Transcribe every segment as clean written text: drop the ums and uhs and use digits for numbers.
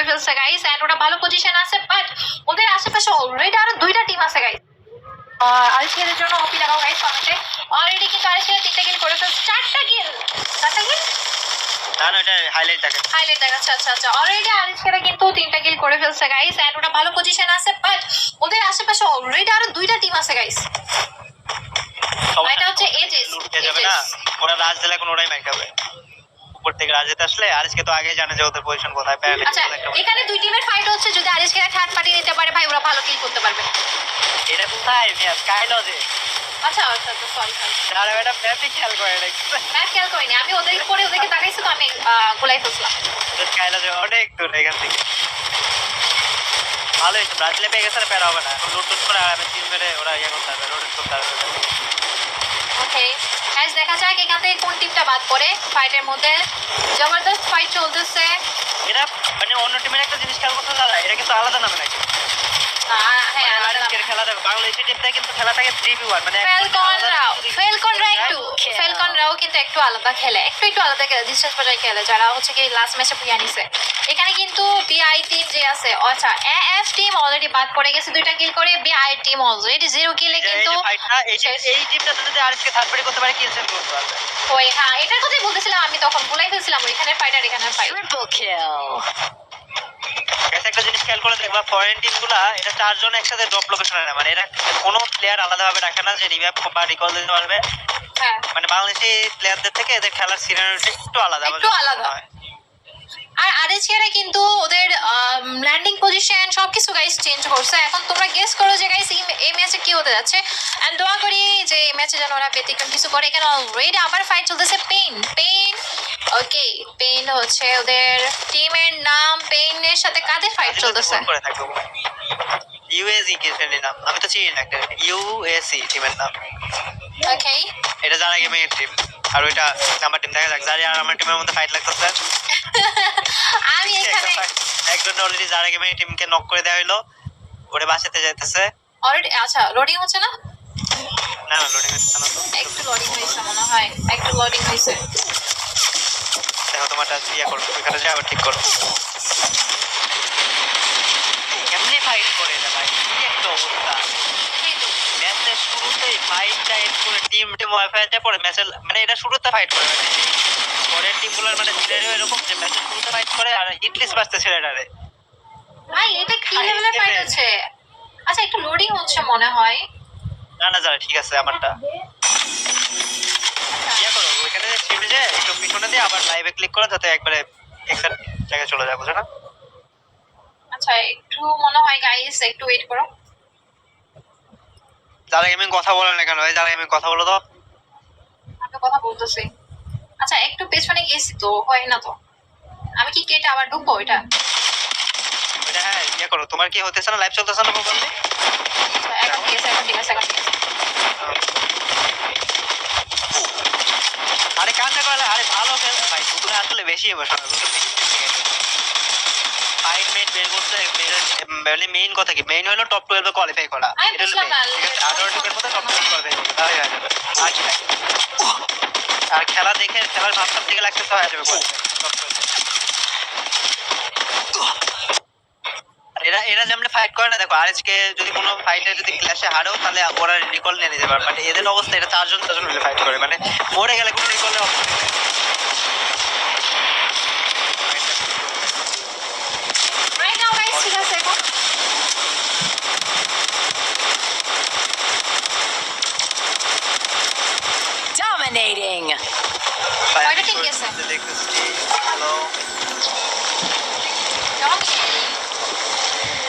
ফেলছে guys, and ওরা ভালো পজিশন আছে, বাট ওদের আশেপাশে অলরেডি আরো দুইটা টিম আছে গাইস। আরিশিয়াদের জন্য ওপি লাগাও গাইস কমেন্টে। অলরেডি কিন্তু আরিশিয়া 3টা কিল করে ফেলছে, 4টা কিল। না না, এটা হাইলাইট দেখাচ্ছে। আচ্ছা অলরেডি আরিশিয়ারা কিন্তু 3টা কিল করে ফেলছে গাইস, এন্ড ওরা ভালো পজিশন আছে, বাট ওদের আশেপাশে অলরেডি আরো দুইটা টিম আছে গাইস। এটা হচ্ছে এজেস যাবে না, ওরা রাজ দিলে কোন ওরাই মাইক খাবে। উপর থেকে রাজেতে আসলে আরিশকে তো আগেই জানে যে ওদের পজিশন কোথায় প্যারালে। আচ্ছা এখানে দুই টিমের ফাইট হচ্ছে, যদি আরিশকে থার্ড পার্টি নিতে পারে ভাই ওরা ভালো কিল করতে পারবে। এটা কোথায় মিয়া স্কাইলজে? আচ্ছা সরি আরে এটা ম্যাপই খেয়াল করে না, ম্যাচ খেয়াল করিনি আমি, ওদের পরে ওদেরকে তাকাইছি তো আমি গোলাই ফেলছিলাম। স্কাইলজে অনেক দূর এখান থেকে। ভালো হয়েছে, ব্রাজিলে পেয়ে গেছে, প্যারা হবে না। এখন লুট করে আর আমি তিন মেরে ওরা ইয়ে করতে পারবে, রোটেট করতে পারবে। ওকে গাইস, দেখা যাক এখান থেকে কোন টিমটা বাদ পড়ে ফাইটের মধ্যে। জবরদস্ত ফাইট চলতেছে। এরা মানে অন্য টিমের একটা জিনিস খেয়াল করতে দাঁড়ায়, এটা কিন্তু আলাদা নামে নাকি? হ্যাঁ আজকের খেলা দেখো, বাংলাদেশের টিমটা কিন্তু খেলাটাকে 3v1 মানে ফেলকনরাও কিন্তু একটু আলাদা খেলে, একটু আলাদা খেলে, ডিস্টেন্স পর্যায়ে খেলে, যারা হচ্ছে কি লাস্ট ম্যাচে পুয়া নিছে। এখানে কিন্তু বিআই টিম যে আছে, আচ্ছা এএফ টিম অলরেডি বাদ পড়ে গেছে 2টা কিল করে, বিআই টিম অলরেডি 0 কিলে কিন্তু এই টিমটা যদি আরএসকে থার্ড পার্টি করতে পারে কিল সেভ করতে পারবে। ওই হ্যাঁ এটার কথাই বলতেছিলাম আমি, তখন ভুলাই ফেলছিলাম ওইখানে ফাইট আর এখানে ফাইট। ট্রিপল কিল। একটা জিনিস খেয়াল করে দেখবা, ফরেন টিমগুলা এটা 4 জন একসাথে ড্রপ লোকেশনে না, মানে এরা কোনো প্লেয়ার আলাদাভাবে রাখে না যে রিভাইভ বা রিকল দিতে পারবে। হ্যাঁ মানে বাংলাদেশি প্লেয়ারদের থেকে এদের খেলার সিনারিওটা একটু আলাদা হয়। আর আরএসিয়ারা কিন্তু ওদের ল্যান্ডিং পজিশন সবকিছু গাইস চেঞ্জ করছে। এখন তোমরা গেস করো যে গাইস এই ম্যাচে কি হতে যাচ্ছে, এন্ড দোয়া করি যে এই ম্যাচে যেন ওরা ব্যতিক্রম কিছু করে। এখানে অলরেডি আবার ফাইট চলতেছে, পেইন ওকে পেইন হচ্ছে ওদের টিমের নাম, পেইনের সাথে কাদের ফাইট চলতেছে? ইউএসি কি ফ্রেন্ডের নাম আমি তো চিনি না, একটা ইউএসি টিমের নাম। ওকে এটা জানা গেমিং এর টিম, আর ওইটা আমার টিম। দেখা যাক জারি আর আমার টিমের মধ্যে ফাইট লাগতেছে। আমি এখানে একজন অলরেডি জারা গেমিং টিমকে নক করে দেওয়া হলো, ওরে বাঁচাতে যাইতেছে অলরেডি। আচ্ছা লোডিং হচ্ছে না? না লোডিং হচ্ছে না তো, একটু লোডিং হয়েছে মনে হয়, একটু লোডিং হয়েছে। দেখো তোমারটা ইয়ে করো, ওইখানে যাও ঠিক করো। কেমনে ফাইট করে না ভাই, কি একটা অবস্থা। ম্যাচের শুরুতেই ফাইটটা এড করে টিম ওয়াইফাইতে পড়ে ম্যাচের, মানে এটা শুরুতে ফাইট করে, মানে পরের টিমগুলোর মানে সিনারিও এরকম যে ম্যাচের শুরুতে ফাইট করে আর হিটলিস্ট বাঁচতেছে এটারে। ভাই এটা কি লেভেলের ফাইট হচ্ছে? আচ্ছা একটু লোডিং হচ্ছে মনে হয়। না যারা ঠিক আছে আমারটা ইয়া করো, ওইখানে ছেড়ে যে একটু পিছনে দিয়ে আবার লাইভে ক্লিক করো, যাতে একবারে এক্সাক্ট জায়গায় চলে যায়, বুঝো না? আচ্ছা একটু মনে হয় গাইস একটু ওয়েট করো। যারা গেমিং কথা বলে না কেন, যারা গেমিং কথা বলো তো। আমি কথা বলতেছি। আচ্ছা একটু পেছনে গেছি তো, হয় না তো। আমি কি কেটে আবার ঢুকবো এটা? হ্যাঁ ইয়া করো, তোমার কি হতেছে না, লাইভ চলতেছে না প্রপারলি? এখন ঠিক আছে, এখন ঠিক আছে। আরে কান্না করে, আরে ভালো খেল ভাই, তুমি আসলে বেশি ইমোশনাল, ফাইট মেট বের করতে মানে মেইন কথা কি, মেইন হলো টপ 12 এ কোয়ালিফাই করা। এটা হলো ঠিক আছে, 18 টিমের মধ্যে টপ 12 কোয়ালিফাই করতে তাহলে হয়ে যাবে। আর খেলা দেখে খেলার ভাবসাব থেকে লাগতেছে হয়ে যাবে কোয়ালিফাই টপ 12। এরা যেমন ফাইট করে না, দেখো আরএসকে যদি কোনো ফাইটে যদি ক্ল্যাশে হারেও তাহলে ওরা রিকল নিয়ে নিতে পারে, বাট এদের অবস্থা এটা 4 জন মিলে ফাইট করে, মানে মরে গেলে কোনো রিকলের অপশন নেই। রাইট নাও গাইস ঠিক আছে এখন। Dominating. কয়টা টিম গেছে? দেখতেছি হ্যালো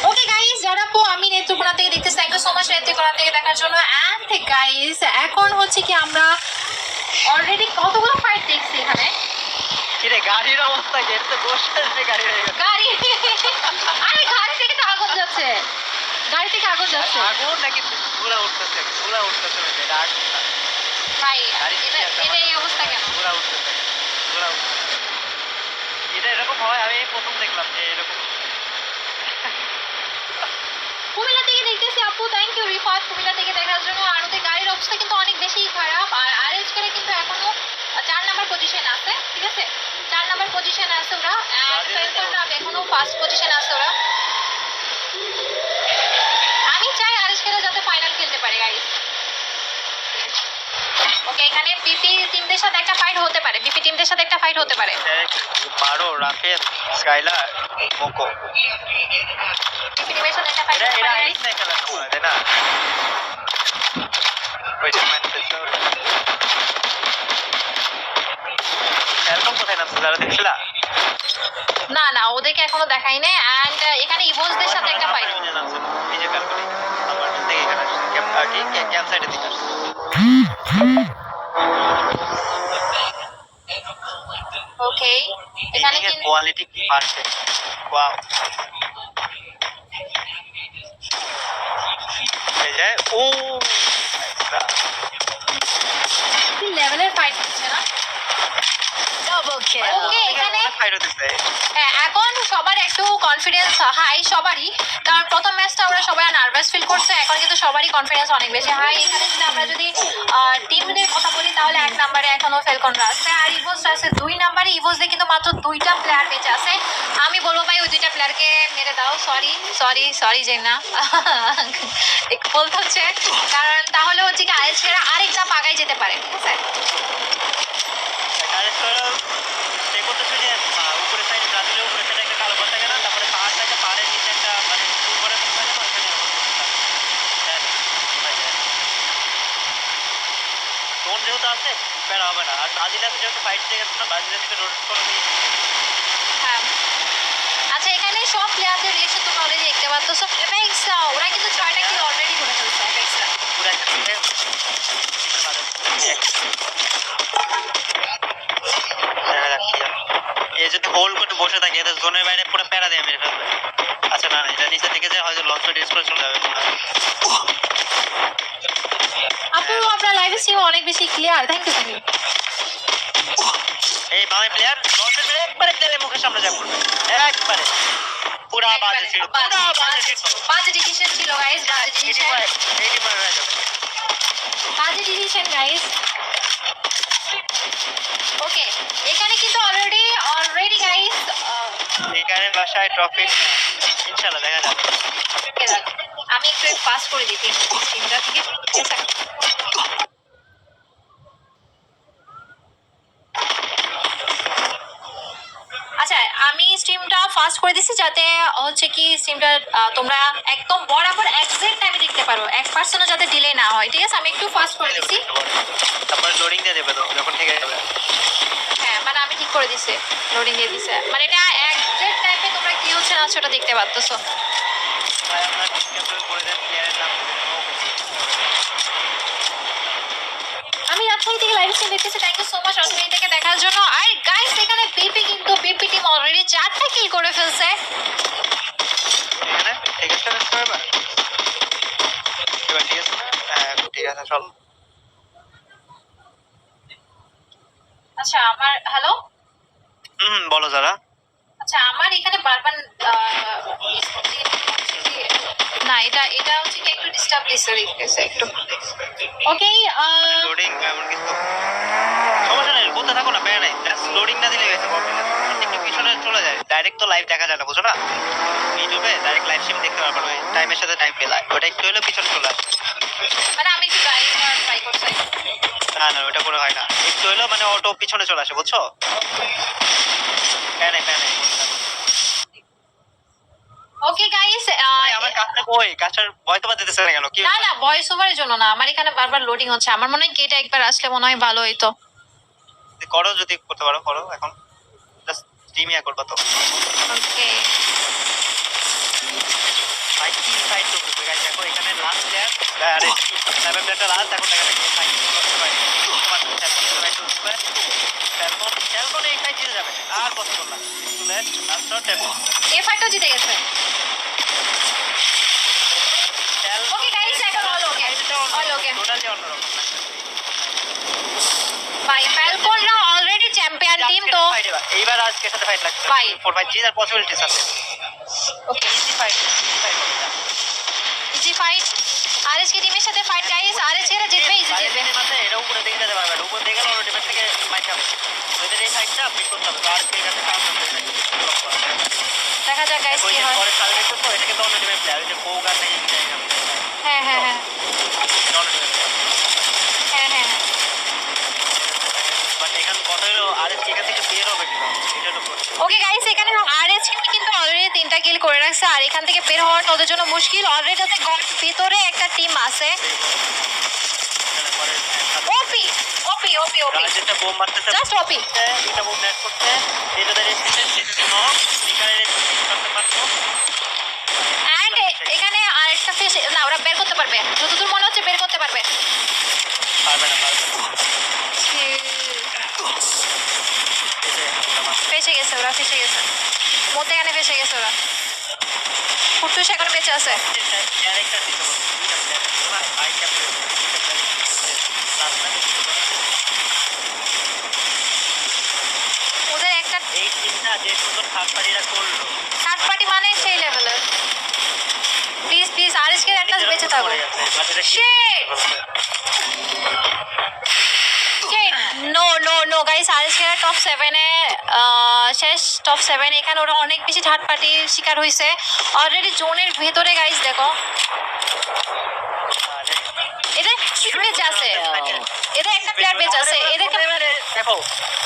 ওকে গাইস, যারা পো আমি নেত্রকোনা থেকে দেখতেছি, thank you so much Netrokona থেকে দেখার জন্য। এন্ড গাইস এখন হচ্ছে কি আমরা অলরেডি কতগুলো ফাইট দেখছি এখানে। কিরে গাড়ির অবস্থা কি, এর তো দোষ আছে গাড়ি হয়ে গেছে। আরে গাড়ি থেকে তো আগুন যাচ্ছে, গাড়ি থেকে আগুন যাচ্ছে। আগুন নাকি পুরা উঠতেছে এটা আগুন না ভাই এটা এই অবস্থা কেন? পুরা উঠতেছে। এটা এরকম হয়, আমি প্রথম দেখলাম যে এরকম। কুমিল্লা থেকে দেখতেছি আপু, থ্যাংক ইউ রিফাত কুমিল্লা থেকে দেখার জন্য। আর ওদের গাড়ির অবস্থা কিন্তু অনেক বেশি খারাপ, আর আরএস করে কিন্তু এখনো 4 নাম্বার পজিশন আছে, ঠিক আছে 4 নাম্বার পজিশনে আছে ওরা, এন্ড ফ্যালকনরা এখনো ফার্স্ট পজিশনে আছে ওরা। আমি চাই আরএসকেরা যাতে ফাইনাল খেলতে পারে গাইস। ওকে, এখানে বিপি টিমদের সাথে একটা ফাইট হতে পারে, বিপি টিমদের সাথে একটা ফাইট হতে পারে। মারো রাফেল স্কাইলার মোকো, বিপি টিমের সাথে একটা ফাইট এরা হতে এরা পারে। আইস না খেলা তোমরা তাই না? ওই যে ম্যানচেস্টার এরকম কোথায় নামছে যারা দেখছিলা? না না, ওদেরকে এখনো দেখাই নাই। এন্ড এখানে ইভোসদের সাথে একটা ফাইট। নিজে কাল করি আমার থেকে এখানে ক্যাম্প কি ক্যাম্প সাইডে দিকে আসছে। ওকে, এখানে এখানে কিন্তু কোয়ালিটি পারফেক্ট। ওয়াও, এই যে ও কি লেভেলের ফাইট হচ্ছে না? Double kill. ওকে, এখানে ফাইট হতেছে। হ্যাঁ, এখন সবার একটু কনফিডেন্স হাই সবারই, কারণ প্রথম ম্যাচটা আমরা সবাই নার্ভাস ফিল করছে, এখন কিন্তু সবারই কনফিডেন্স অনেক বেশি হাই। এখানে যদি আমরা যদি টিমদের কথা বলি তাহলে 1 নম্বরে এখনো ফেলকনরা আছে, আর ইভোসরা আছে 2 নম্বরে। ইভোসদের কিন্তু মাত্র 2টা প্লেয়ার বেঁচে আছে। আমি বলবো ভাই ওই 2টা প্লেয়ারকে মেরে দাও। সরি সরি সরি যে না একটু বলতে হচ্ছে, কারণ তাহলে হচ্ছে কি আইএসকেরা আরেক ধাপ আগায় যেতে পারে, ঠিক আছে? সে করতেছে যে উপরে সাইড ব্রাজিলের উপরে সাইডে একটা কালো ঘর থাকে না, তারপরে পাহাড় থাকে, পাহাড়ের নিচে একটা মানে উপরে থাকে না, ওইখানে টোন যেহেতু আছে প্যারা হবে না। আর ব্রাজিল আছে যেহেতু ফাইট দিয়ে গেছে না, ব্রাজিলের থেকে রোড করে দিয়ে হ্যাঁ, আচ্ছা, এখানে সব প্লেয়ারদের রিয়েকশন তোমরা অলরেডি দেখতে পাচ্ছ। এফএক্স ওরা কিন্তু 6টা কিল অলরেডি করে ফেলছে এফএক্সরা। পুরো একটা টিমে এ যদি হোল্ড করে বসে থাকে এদের জোনের বাইরে পুরো প্যারা দিয়ে মেরে ফেলবে। আচ্ছা না, এটা নিচে থেকে যে হয়তো লঞ্চ ডিসপ্লে চলে যাবে। আপনার লাইভ স্ট্রিম অনেক বেশি clear, thank you thank you. এই বামে প্লেয়ার লঞ্চের মেরে একবারে প্লেয়ারের মুখের সামনে যা পড়বে একবারে পুরা বাজে ছিল, পুরা বাজে ছিল। বাজে ডিসিশন ছিল গাইস, বাজে ডিসিশন, এই টিম মারা যাবে। বাজে ডিসিশন গাইস। ওকে, এখানে কিন্তু অলরেডি গাইস এখানে বাসায় ট্রফি ইনশাআল্লাহ দেখা যাবে। আমি একটু পাস করে দিই টিমটা থেকে, ঠিক আছে? আচ্ছা, আমি স্ট্রিমটা ফাস্ট করে দিছি যাতে হচ্ছে কি স্ট্রিমটা তোমরা একদম বরাবর এক্সাক্ট টাইমে দেখতে পারো, 1%ও যাতে ডিলে না হয়, ঠিক আছে? আমি একটু ফাস্ট করে দিছি। তারপর লোডিং দিয়ে দেবে তো যখন ঠিক যাবে। হ্যাঁ, মানে আমি ঠিক করে দিছি, লোডিং দিয়ে দিছে, মানে এটা এক্সাক্ট টাইমে তোমরা কি হচ্ছে না হচ্ছে ওটা দেখতে পারতেছো। ভাই আমরা ক্যাম্পেইন করে দেন প্লেয়ারের নাম আমি রাজশাহী থেকে লাইভ স্ট্রিম দেখতেছি, thank you so much Rajshahi থেকে দেখার জন্য। আর গাইস, এখানে বিপি টিম অলরেডি 4টা কিল করে ফেলছে। এখানে ঠিক আছে না সবাই এবার ঠিক আছে না? হ্যাঁ ঠিক আছে চল। আচ্ছা, আমার হ্যালো, বলো যারা। আচ্ছা, আমার এখানে বারবার না, এটা হচ্ছে কি একটু ডিস্টার্ব দিচ্ছে একটু। ওকে, লোডিং এমন কিন্তু সমস্যা নেই, বলতে থাকো না, প্যারা নাই, জাস্ট লোডিং না দিলে হয়েছে প্রবলেম। একটু পিছনে চলে যায়, ডাইরেক্ট তো লাইভ দেখা যায় না, বুঝো না? ইউটিউবে ডাইরেক্ট লাইভ স্ট্রিম দেখতে পারবে ওই টাইমের সাথে টাইম পেলায়, ওটা একটু হলে পিছনে চলে আসে। মানে আমি একটু গাইড করার ট্রাই করছি। না না, ওটা করে হয় না, একটু হলেও মানে অটো পিছনে চলে আসে, বুঝছো? প্যানে ওকে গাইস, আমার কাজটা কই, কাজটার ভয় তো দিতেছে না কেন? কি না না, ভয়েস ওভারের জন্য না, আমার এখানে বারবার লোডিং হচ্ছে। আমার মনে হয় গেট একবার আসলে মনে হয় ভালো হইতো। করো, যদি করতে পারো করো, এখন জাস্ট স্ট্রিমিয়া করবা তো। ওকে, ফাইট কি ফাইট করবে গাইস? দেখো এখানে লাস্ট প্লেয়ার, আরে সেভেন প্লেয়ারটা লাস্ট, এখন দেখা যাচ্ছে ফাইট করতে পারে তোমার ফাইট করবে। ফ্যালকন এই ফাইট জিতে যাবে, আর কত করলাম প্লেয়ার লাস্ট শট ট্যাপন এই ফাইটটা জিতে গেছে। ওকে গাইস, এখন অল ওকে, অল ওকে। টোটালি অন্যরকম ভাই, ফ্যালকনরা অলরেডি চ্যাম্পিয়ন টিম তো। এইবার আজকে সাথে ফাইট লাগছে ভাই। 4-5 জিতার পসিবিলিটিস আছে। Okay, easy fight easy fight RSK টিমের সাথে ফাইট গাইস আরএসকে এরা জিতবে ইজি জিতবে এটা উপরে দেখে যেতে পারবে উপরে দেখে গেলে অলরেডি থেকে মাইক হবে ওদের এই সাইডটা আপনি করতে হবে আর ঠিক আছে কাজ করতে দেখা যাক গাইস কি হয় পরে কালকে করতে এটা কিন্তু অলরেডি প্লেয়ার যে কোগার নেই হ্যাঁ হ্যাঁ হ্যাঁ হ্যাঁ হ্যাঁ বাট এখানে কথা হলো আর এখান থেকে বের হবে কিনা এটা তো ওকে গাইস এখানে আরএসকে কিন্তু অলরেডি 3টা কিল করে রাখছে আর এখান থেকে বের হওয়াটা ওদের জন্য মুশকিল অলরেডি ওদের ভিতরে একটা টিম আছে ওপি ওপি ওপি ওপি যেটা বোম মারতেছে জাস্ট ওপি এটা বোম ম্যাচ করতে এটাদের এসেছে নো স্পিকারের করতে পারতো এন্ড এখানে আরেকটা ফিশ না ওরা বের করতে পারবে যতদূর মনে হচ্ছে বের করতে পারবে পারবে না ফেসে গেছে ওরা ফেসে গেছে মধ্যে এখানে ফেসে গেছে ওরা ফুটুস এখন বেঁচে আছে ক্যারেক্টার দিতে হবে দুইটা ক্যারেক্টার আইটা ওদের একটা এই টিমটা যে সুন্দর থার্ড পার্টিরা করলো থার্ড পার্টি মানে সেই লেভেলের প্লিজ প্লিজ আরএসকে একটা বেঁচে থাকো shit no no no guys RSK top 7 এ শেষ টপ 7 এখানে ওরা অনেক বেশি থার্ড পার্টির শিকার হয়েছে অলরেডি জোনের ভিতরে গাইস দেখো এটা কি বেঁচে আছে এটা একটা প্লেয়ার বেঁচে আছে এদেরকে দেখো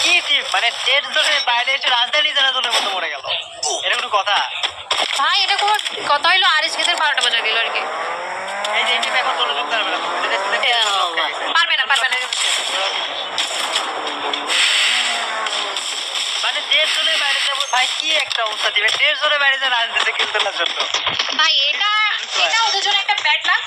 কি টিম মানে ডেড জোনের বাইরে এসে রাজধানী জেনারেশনের মতো মরে গেল এটা কোনো কথা ভাই এটা কোনো কথা হইলো আরএসকে দের 12টা বাজা দিল আর কি এই যে টিম এখন চলে ঢুকতে পারবে না পারবে না মানে ডেড জোনের বাইরে যাবো ভাই কি একটা অবস্থা দিবে ডেড জোনের বাইরে যে রাজনীতি খেলতে না জন্য ভাই এটা ওদের জন্য একটা ব্যাড লাক